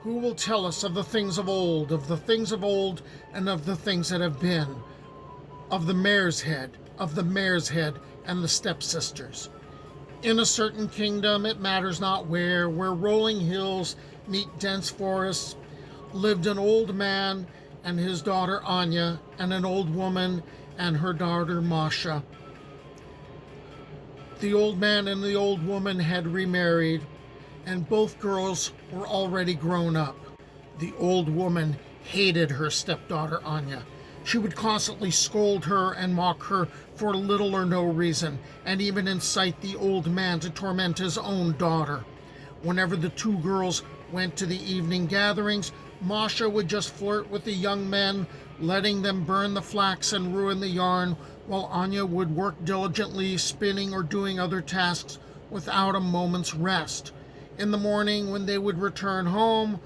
Who will tell us of the things of old, and of the things that have been, of the mare's head, and the stepsisters? In a certain kingdom, it matters not where rolling hills meet dense forests, lived an old man and his daughter Anya, and an old woman and her daughter Masha. The old man and the old woman had remarried, and both girls were already grown up. The old woman hated her stepdaughter Anya. She would constantly scold her and mock her for little or no reason, and even incite the old man to torment his own daughter. Whenever the two girls went to the evening gatherings, Masha would just flirt with the young men, letting them burn the flax and ruin the yarn, while Anya would work diligently, spinning or doing other tasks without a moment's rest. In the morning, when they would return home,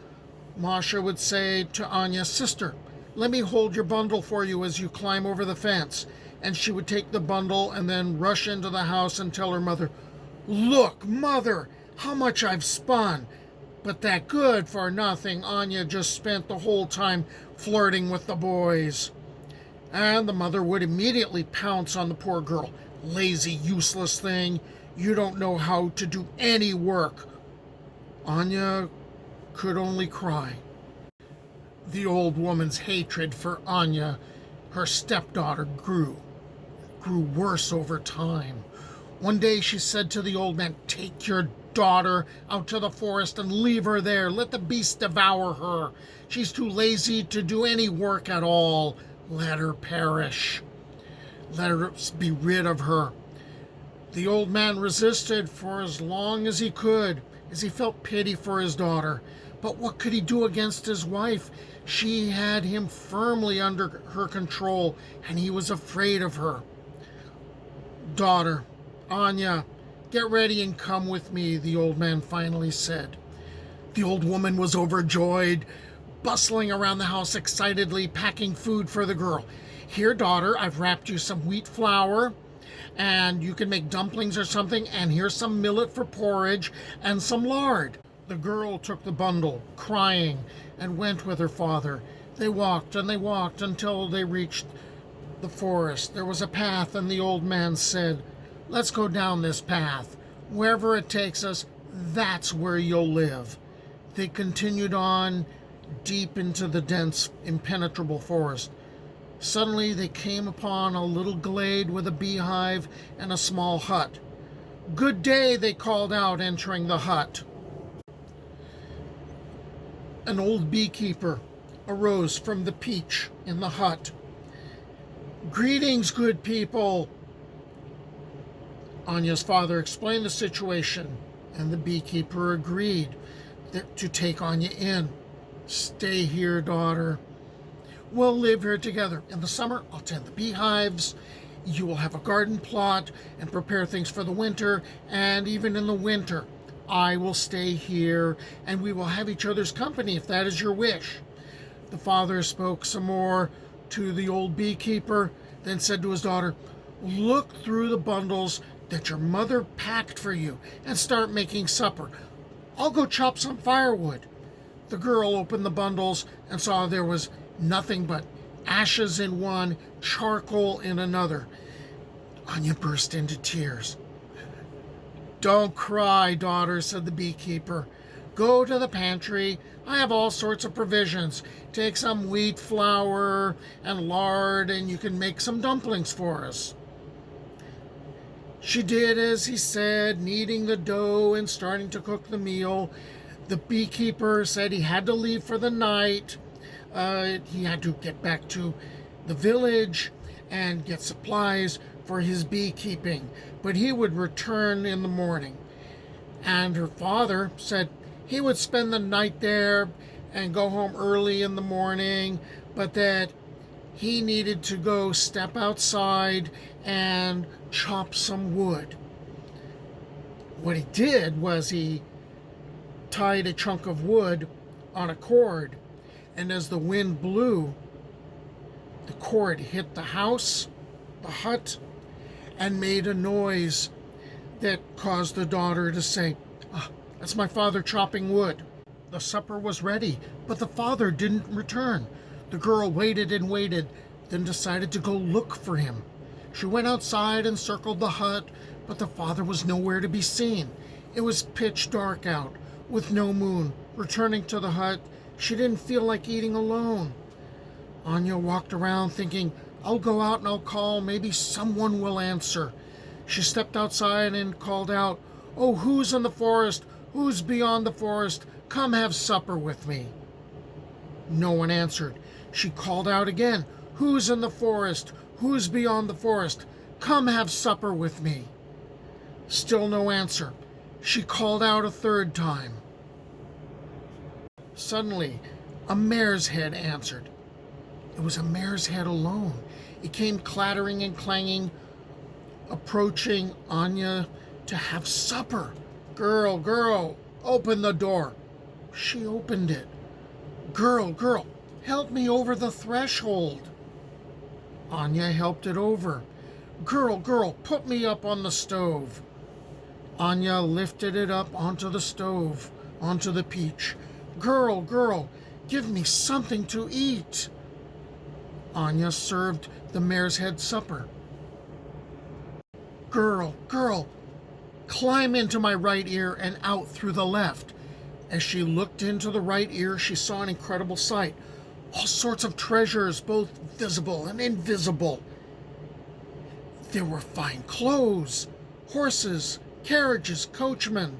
Masha would say to Anya, "Sister, let me hold your bundle for you as you climb over the fence." And she would take the bundle and then rush into the house and tell her mother, "Look, mother, how much I've spun." But that good for nothing Anya just spent the whole time flirting with the boys. And the mother would immediately pounce on the poor girl. "Lazy, useless thing. You don't know how to do any work." Anya could only cry. The old woman's hatred for Anya, her stepdaughter, grew worse over time. One day she said to the old man, "Take your daughter out to the forest and leave her there. Let the beasts devour her. She's too lazy to do any work at all. Let her perish. Let us be rid of her." The old man resisted for as long as he could, as he felt pity for his daughter. But what could he do against his wife? She had him firmly under her control, and he was afraid of her. "Daughter, Anya, get ready and come with me," the old man finally said. The old woman was overjoyed, bustling around the house excitedly, packing food for the girl. "Here, daughter, I've wrapped you some wheat flour, and you can make dumplings or something, and here's some millet for porridge, and some lard." The girl took the bundle, crying, and went with her father. They walked and they walked until they reached the forest. There was a path, and the old man said, "Let's go down this path. Wherever it takes us, that's where you'll live." They continued on deep into the dense, impenetrable forest. Suddenly they came upon a little glade with a beehive and a small hut. "Good day," they called out, entering the hut. An old beekeeper arose from the peach in the hut. "Greetings, good people." Anya's father explained the situation, and the beekeeper agreed to take Anya in. "Stay here, daughter. We'll live here together. In the summer, I'll tend the beehives. You will have a garden plot and prepare things for the winter, and even in the winter, I will stay here, and we will have each other's company if that is your wish." The father spoke some more to the old beekeeper, then said to his daughter, "Look through the bundles that your mother packed for you and start making supper. I'll go chop some firewood." The girl opened the bundles and saw there was nothing but ashes in one, charcoal in another. Anya burst into tears. "Don't cry, daughter," said the beekeeper. "Go to the pantry. I have all sorts of provisions. Take some wheat flour and lard, and you can make some dumplings for us." She did as he said, kneading the dough and starting to cook the meal. The beekeeper said he had to leave for the night. He had to get back to the village and get supplies for his beekeeping, but he would return in the morning. And her father said he would spend the night there and go home early in the morning, but that he needed to go step outside and chop some wood. What he did was he tied a chunk of wood on a cord, and as the wind blew, the cord hit the house, the hut, and made a noise that caused the daughter to say, "Ah, that's my father chopping wood." The supper was ready, but the father didn't return. The girl waited and waited, then decided to go look for him. She went outside and circled the hut, but the father was nowhere to be seen. It was pitch dark out, with no moon. Returning to the hut, she didn't feel like eating alone. Anya walked around thinking, I'll go out and I'll call, maybe someone will answer. She stepped outside and called out, Oh, who's in the forest? Who's beyond the forest? Come have supper with me. No one answered. She called out again, Who's in the forest? Who's beyond the forest? Come have supper with me. Still no answer. She called out a third time. Suddenly, a mare's head answered. It was a mare's head alone. It came clattering and clanging, approaching Anya to have supper. Girl, girl, open the door. She opened it. Girl, girl, help me over the threshold. Anya helped it over. Girl, girl, put me up on the stove. Anya lifted it up onto the stove, onto the peach. Girl, girl, give me something to eat. Anya served the mare's head supper. Girl, girl, climb into my right ear and out through the left. As she looked into the right ear, she saw an incredible sight. All sorts of treasures, both visible and invisible. There were fine clothes, horses, carriages, coachmen,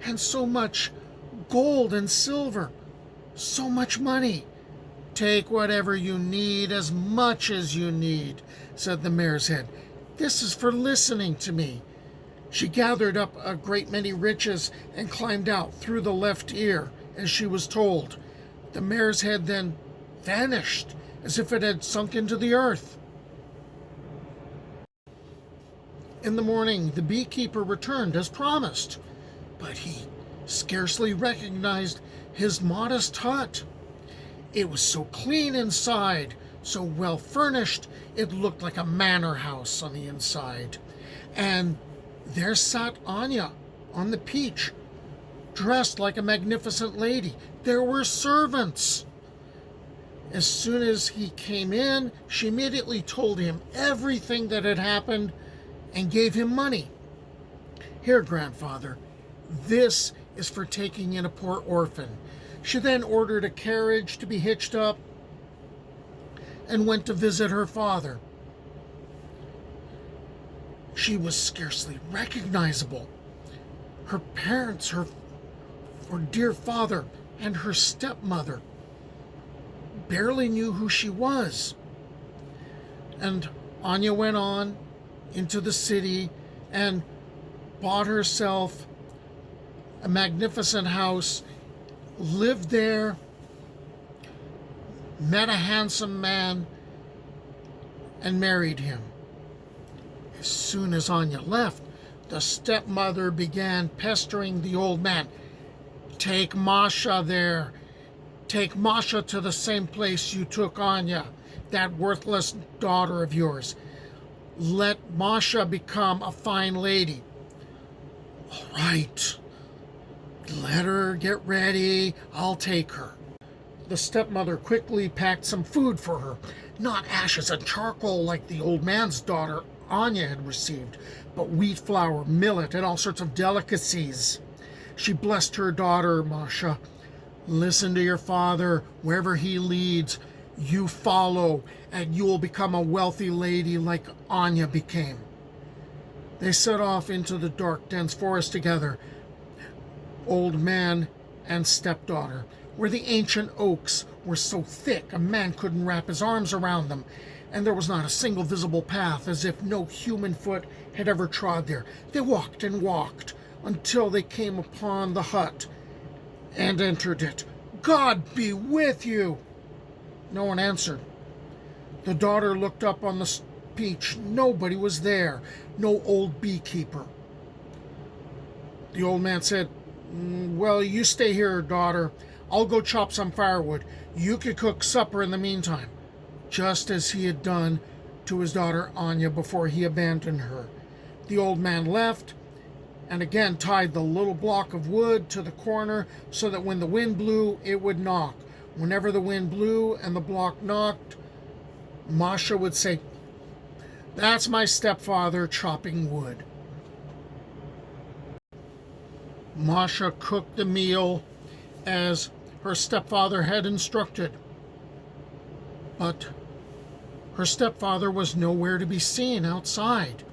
and so much gold and silver, so much money. Take whatever you need, as much as you need, said the mare's head. This is for listening to me. She gathered up a great many riches and climbed out through the left ear, as she was told. The mare's head then vanished, as if it had sunk into the earth. In the morning, the beekeeper returned as promised, but he scarcely recognized his modest hut. It was so clean inside, so well furnished, it looked like a manor house on the inside. And there sat Anya on the peach, dressed like a magnificent lady. There were servants. As soon as he came in, she immediately told him everything that had happened and gave him money. Here, grandfather, this is for taking in a poor orphan. She then ordered a carriage to be hitched up and went to visit her father. She was scarcely recognizable. Her parents, her dear father, and her stepmother barely knew who she was. And Anya went on into the city and bought herself a magnificent house, lived there, met a handsome man, and married him. As soon as Anya left, the stepmother began pestering the old man. Take Masha there. Take Masha to the same place you took Anya, that worthless daughter of yours. Let Masha become a fine lady. All right. Let her get ready. I'll take her. The stepmother quickly packed some food for her. Not ashes and charcoal like the old man's daughter Anya had received, but wheat flour, millet, and all sorts of delicacies. She blessed her daughter, Masha. Listen to your father. Wherever he leads, you follow, and you will become a wealthy lady like Anya became. They set off into the dark, dense forest together, old man and stepdaughter, where the ancient oaks were so thick a man couldn't wrap his arms around them, and there was not a single visible path, as if no human foot had ever trod there. They walked and walked until they came upon the hut and entered it. God be with you! No one answered. The daughter looked up on the peach. Nobody was there. No old beekeeper. The old man said, Well, you stay here, daughter. I'll go chop some firewood. You could cook supper in the meantime. Just as he had done to his daughter Anya before he abandoned her. The old man left, and again tied the little block of wood to the corner so that when the wind blew, it would knock. Whenever the wind blew and the block knocked, Masha would say, "That's my stepfather chopping wood." Masha cooked the meal as her stepfather had instructed, but her stepfather was nowhere to be seen outside.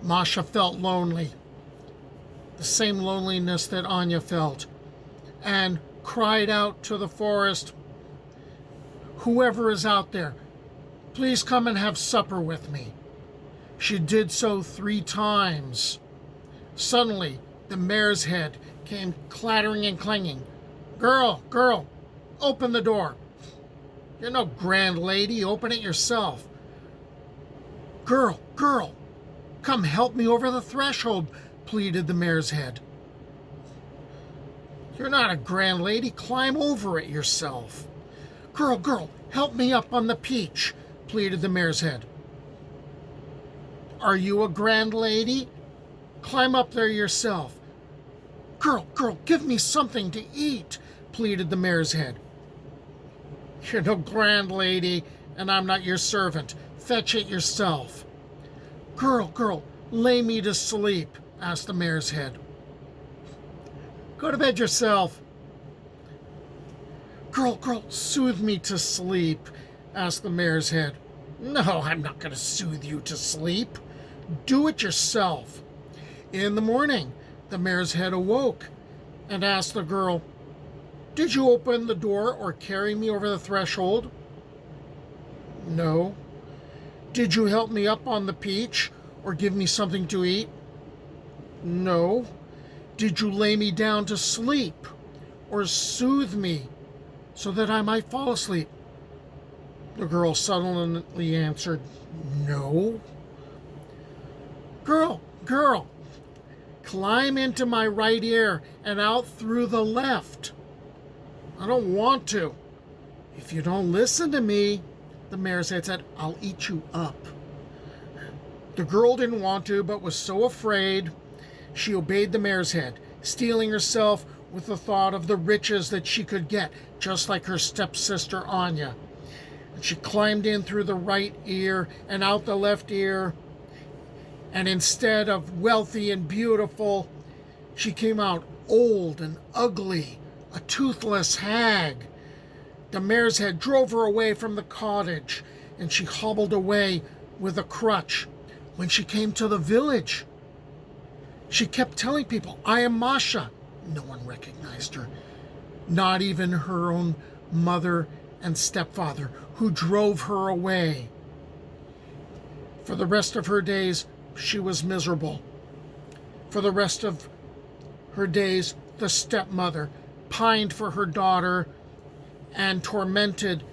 Masha felt lonely, the same loneliness that Anya felt, and cried out to the forest, "Whoever is out there, please come and have supper with me." She did so 3 times. Suddenly, the mare's head came clattering and clanging. Girl, open the door. You're no grand lady, open it yourself." Girl, come help me over the threshold," pleaded the mare's head. "You're not a grand lady, climb over it yourself." Girl, help me up on the peach," pleaded the mare's head. "Are you a grand lady? Climb up there yourself." Girl, give me something to eat," pleaded the mare's head. "You're no grand lady, and I'm not your servant. Fetch it yourself." Girl, lay me to sleep," asked the mare's head. "Go to bed yourself." Girl, soothe me to sleep," asked the mare's head. "No, I'm not going to soothe you to sleep. Do it yourself." In the morning, the mare's head awoke and asked the girl, "Did you open the door or carry me over the threshold?" "No." "Did you help me up on the peach or give me something to eat?" "No." "Did you lay me down to sleep or soothe me so that I might fall asleep?" The girl sullenly answered, "No." Girl, climb into my right ear and out through the left." "I don't want to." "If you don't listen to me," the mare's head said, "I'll eat you up." The girl didn't want to, but was so afraid, she obeyed the mare's head, steeling herself with the thought of the riches that she could get, just like her stepsister Anya. And she climbed in through the right ear and out the left ear, and instead of wealthy and beautiful, she came out old and ugly, a toothless hag. The mare's head drove her away from the cottage, and she hobbled away with a crutch. When she came to the village, she kept telling people, "I am Masha." No one recognized her, not even her own mother and stepfather, who drove her away. For the rest of her days, she was miserable. For the rest of her days, the stepmother pined for her daughter and tormented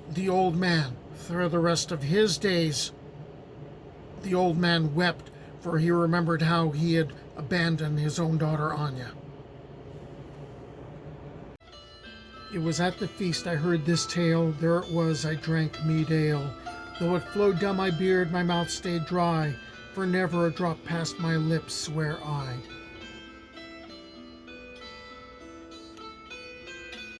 the old man. For the rest of his days, the old man wept, for he remembered how he had abandoned his own daughter Anya. It was at the feast I heard this tale. There it was, I drank mead ale. Though it flowed down my beard, my mouth stayed dry, for never a drop passed my lips, swear I.